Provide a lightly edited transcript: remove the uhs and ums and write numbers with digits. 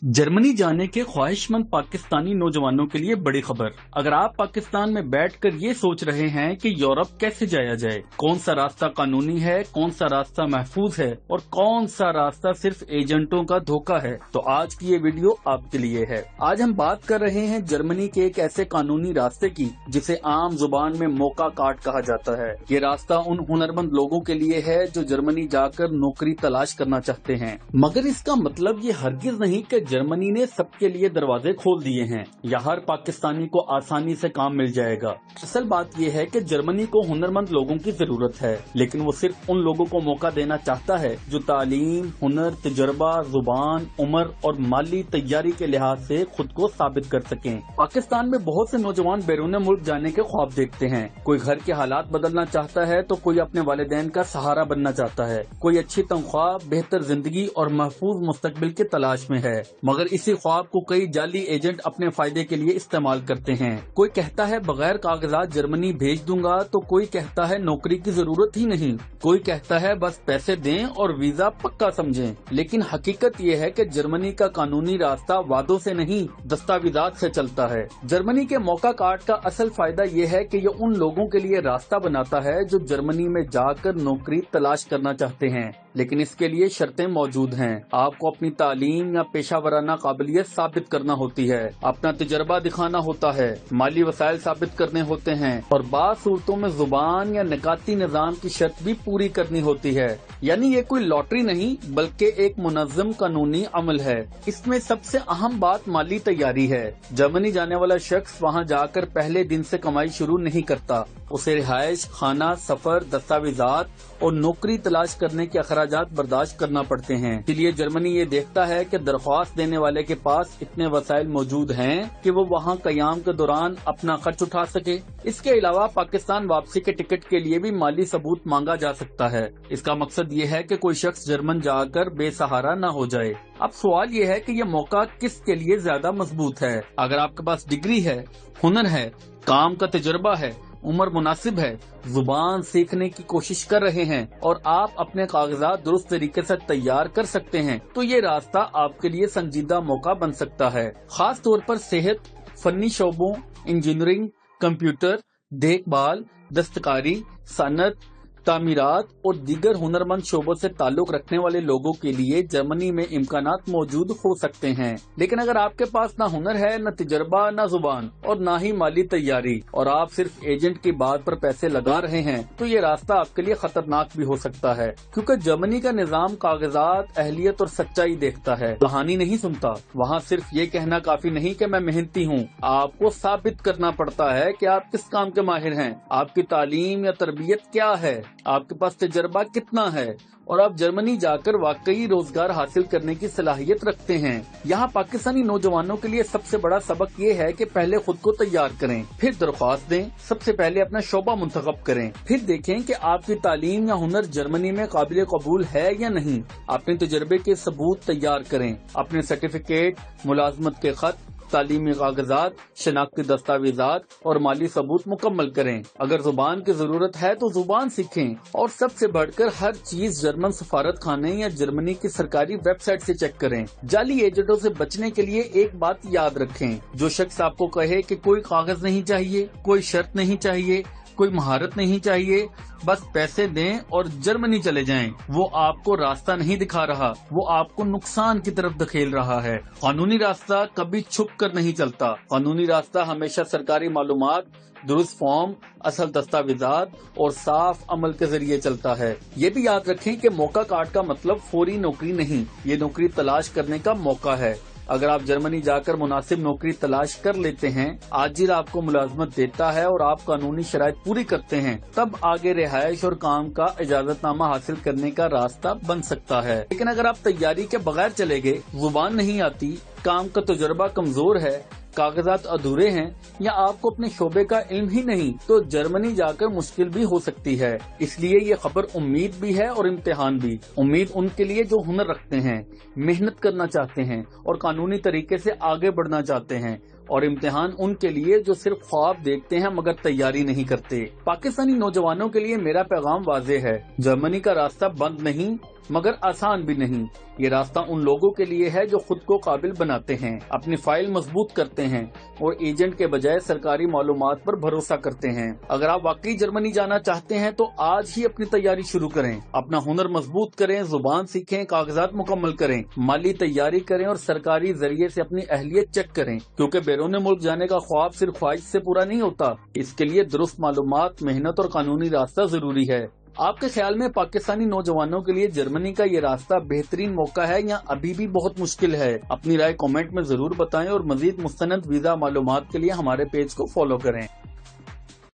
Germany जाने के ख्वाहिशमंद पाकिस्तानी नौजवानों के लिए बड़ी खबर। अगर आप पाकिस्तान में बैठकर ये सोच रहे हैं कि यूरोप कैसे जाया जाए, कौन सा रास्ता कानूनी है, कौन सा रास्ता महफूज है और कौन सा रास्ता सिर्फ एजेंटों का धोखा है, तो आज की ये वीडियो आपके लिए है। आज हम बात कर रहे हैं जर्मनी के एक ऐसे कानूनी रास्ते की जिसे आम जुबान में मौका कार्ड कहा जाता है। ये रास्ता उन हुनरमंद लोगों के लिए है जो जर्मनी जाकर नौकरी तलाश करना चाहते हैं, मगर इसका मतलब ये हरगिज नहीं कि जर्मनी ने सबके लिए दरवाजे खोल दिए हैं या हर पाकिस्तानी को आसानी से काम मिल जाएगा। असल बात यह है कि जर्मनी को हुनरमंद लोगों की जरूरत है, लेकिन वो सिर्फ उन लोगों को मौका देना चाहता है जो तालीम, हुनर, तजर्बा, जुबान, उम्र और माली तैयारी के लिहाज से खुद को साबित कर सकें। पाकिस्तान में बहुत से नौजवान बैरून मुल्क जाने के ख्वाब देखते हैं। कोई घर के हालात बदलना चाहता है तो कोई अपने वालिदैन का सहारा बनना चाहता है, कोई अच्छी तनख्वाह, बेहतर जिंदगी और महफूज मुस्तकबिल की तलाश में है, मगर इसी ख्वाब को कई जाली एजेंट अपने फायदे के लिए इस्तेमाल करते हैं। कोई कहता है बगैर कागजात जर्मनी भेज दूंगा, तो कोई कहता है नौकरी की जरूरत ही नहीं, कोई कहता है बस पैसे दें और वीजा पक्का समझें। लेकिन हकीकत ये है कि जर्मनी का कानूनी रास्ता वादों से नहीं, दस्तावेजात से चलता है। जर्मनी के मौका कार्ड का असल फायदा ये है कि ये उन लोगों के लिए रास्ता बनाता है जो जर्मनी में जाकर नौकरी तलाश करना चाहते हैं, लेकिन इसके लिए शर्तें मौजूद हैं। आपको अपनी तालीम या पेशा वराना काबिलियत साबित करना होती है, अपना तजर्बा दिखाना होता है, माली वसाइल साबित करने होते हैं और बाज़ सूरतों में जुबान या निकाती निजाम की शर्त भी पूरी करनी होती है। यानी ये कोई लॉटरी नहीं बल्कि एक मुनज़्ज़म कानूनी अमल है। इसमें सबसे अहम बात माली तैयारी है। जर्मनी जाने वाला शख्स वहाँ जाकर पहले दिन से कमाई शुरू नहीं करता। उसे रिहाइश, खाना, सफर, दस्तावेजात और नौकरी तलाश करने के अखराजात बर्दाश्त करना पड़ते हैं। इसलिए जर्मनी ये देखता है कि दरख्वास्त देने वाले के पास इतने वसाइल मौजूद हैं कि वो वहाँ कयाम के दौरान अपना खर्च उठा सके। इसके अलावा पाकिस्तान वापसी के टिकट के लिए भी माली सबूत मांगा जा सकता है। इसका मकसद ये है कि कोई शख्स जर्मन जाकर बेसहारा न हो जाए। अब सवाल ये है कि ये मौका किसके लिए ज्यादा मजबूत है। अगर आपके पास डिग्री है, हुनर है, काम का तजुर्बा है, उम्र मुनासिब है, जुबान सीखने की कोशिश कर रहे हैं और आप अपने कागजात दुरुस्त तरीके से तैयार कर सकते हैं, तो ये रास्ता आपके लिए संजीदा मौका बन सकता है। खास तौर पर सेहत, फनी शोबों, इंजीनियरिंग, कंप्यूटर, देखभाल, दस्तकारी, सनत, तामीरात और दीगर हुनरमंद शोबों से ताल्लुक रखने वाले लोगों के लिए जर्मनी में इम्कानात मौजूद हो सकते हैं। लेकिन अगर आपके पास ना हुनर है, न तजर्बा, न जुबान और ना ही माली तैयारी और आप सिर्फ एजेंट की बात पर पैसे लगा रहे हैं, तो ये रास्ता आपके लिए खतरनाक भी हो सकता है, क्योंकि जर्मनी का निजाम कागजात, अहलियत और सच्चाई देखता है, कहानी नहीं सुनता। वहाँ सिर्फ ये कहना काफी नहीं कि मैं मेहनती हूँ, आपको साबित करना पड़ता है कि आप किस काम के माहिर हैं, आपकी तालीम या तरबियत क्या है, आपके पास तजर्बा कितना है और आप जर्मनी जाकर वाकई रोजगार हासिल करने की सलाहियत रखते हैं। यहाँ पाकिस्तानी नौजवानों के लिए सबसे बड़ा सबक ये है कि पहले खुद को तैयार करें, फिर दरख्वास्त दें। सबसे पहले अपना शोबा मुंतखब करें, फिर देखें कि आपकी तालीम या हुनर जर्मनी में काबिल कबूल है या नहीं। अपने तजर्बे के सबूत तैयार करें, अपने सर्टिफिकेट, मुलाजमत के खत, तालीमी कागजात, शनाख्ती दस्तावेजात और माली सबूत मुकम्मल करें। अगर जुबान की जरूरत है तो जुबान सीखें और सबसे बढ़कर हर चीज जर्मन सफारत खाने या जर्मनी की सरकारी वेबसाइट से चेक करें। जाली एजेंटों से बचने के लिए एक बात याद रखें, जो शख्स आपको कहे कि कोई कागज नहीं चाहिए, कोई शर्त नहीं चाहिए, कोई महारत नहीं चाहिए, बस पैसे दें और जर्मनी चले जाएं, वो आपको रास्ता नहीं दिखा रहा, वो आपको नुकसान की तरफ धकेल रहा है। कानूनी रास्ता कभी छुप कर नहीं चलता। कानूनी रास्ता हमेशा सरकारी मालूमात, दुरुस्त फॉर्म, असल दस्तावेजात और साफ अमल के जरिए चलता है। ये भी याद रखें कि मौका कार्ड का मतलब फौरी नौकरी नहीं, ये नौकरी तलाश करने का मौका है। अगर आप जर्मनी जाकर मुनासिब नौकरी तलाश कर लेते हैं, आजिल आपको मुलाजमत देता है और आप कानूनी शराइत पूरी करते हैं, तब आगे रिहाइश और काम का इजाजतनामा हासिल करने का रास्ता बन सकता है। लेकिन अगर आप तैयारी के बगैर चले गए, जुबान नहीं आती, काम का तजुर्बा कमजोर है, कागजात अधूरे हैं या आपको अपने शोबे का इल्म ही नहीं, तो जर्मनी जाकर मुश्किल भी हो सकती है। इसलिए ये खबर उम्मीद भी है और इम्तिहान भी। उम्मीद उनके लिए जो हुनर रखते हैं, मेहनत करना चाहते हैं और कानूनी तरीके से आगे बढ़ना चाहते हैं, और इम्तिहान उनके लिए जो सिर्फ ख्वाब देखते हैं मगर तैयारी नहीं करते। पाकिस्तानी नौजवानों के लिए मेरा पैगाम वाज़ेह है, जर्मनी का रास्ता बंद नहीं, मगर आसान भी नहीं। ये रास्ता उन लोगों के लिए है जो खुद को काबिल बनाते हैं, अपनी फाइल मजबूत करते हैं और एजेंट के बजाय सरकारी मालूमात पर भरोसा करते हैं। अगर आप वाकई जर्मनी जाना चाहते हैं तो आज ही अपनी तैयारी शुरू करें, अपना हुनर मजबूत करें, जुबान सीखें, कागजात मुकम्मल करें, माली तैयारी करें और सरकारी जरिए से अपनी अहलियत चेक करें, क्योंकि बैरून मुल्क जाने का ख्वाब सिर्फ ख्वाहिश से पूरा नहीं होता। इसके लिए दुरुस्त मालूमात, मेहनत और कानूनी रास्ता जरूरी है। आपके ख्याल में पाकिस्तानी नौजवानों के लिए जर्मनी का ये रास्ता बेहतरीन मौका है या अभी भी बहुत मुश्किल है? अपनी राय कमेंट में जरूर बताएं और मजीद मुस्तनद वीजा मालूमात के लिए हमारे पेज को फॉलो करें।